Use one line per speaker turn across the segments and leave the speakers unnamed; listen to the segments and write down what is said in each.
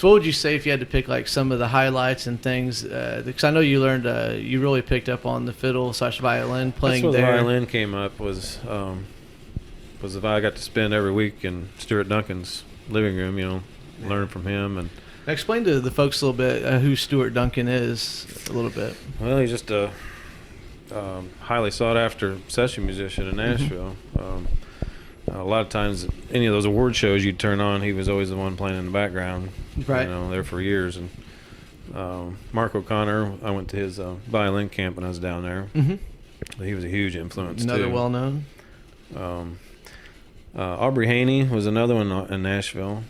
So what would you say if you had to pick like some of the highlights and things? Because I know you learned, you really picked up on the fiddle / violin playing
That's
there.
The violin came up was if I got to spend every week in Stuart Duncan's living room, learning from him. And
Now explain to the folks a little bit who Stuart Duncan is a little bit.
Well, he's just a highly sought after session musician in Nashville. A lot of times, any of those award shows you'd turn on, he was always the one playing in the background.
Right.
There for years. And Mark O'Connor, I went to his violin camp when I was down there.
Mm-hmm.
He was a huge influence.
Another
too.
well known.
Aubrey Haney was another one in Nashville.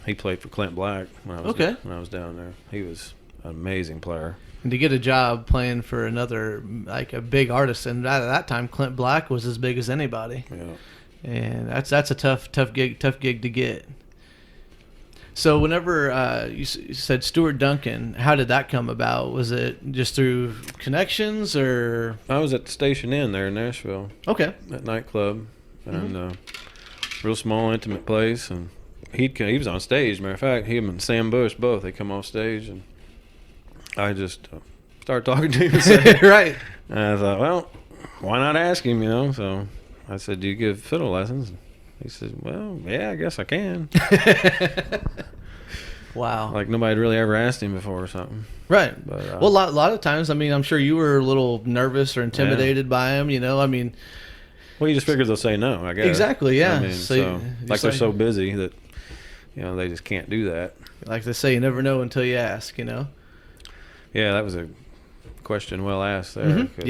He played for Clint Black when I was down there. He was an amazing player.
And to get a job playing for another, like a big artist, and at that time Clint Black was as big as anybody.
Yeah.
And that's a tough gig to get. So whenever you said Stuart Duncan, how did that come about? Was it just through connections, or?
I was at the Station Inn there in Nashville.
Okay.
That nightclub, and real small, intimate place, and he was on stage. Matter of fact, him and Sam Bush both. They come off stage, and I just started talking to him.
Right.
And I thought, well, why not ask him? So I said, "Do you give fiddle lessons?" He said, "Well, yeah, I guess I can."
Wow.
Like nobody had really ever asked him before or something.
Right.
But,
well, a lot of times, I mean, I'm sure you were a little nervous or intimidated by him. I mean.
Well, you just figure they'll say no, I guess.
Like
they're so busy that they just can't do that.
Like they say, you never know until you ask.
Yeah, that was a question well asked there.
Mm-hmm.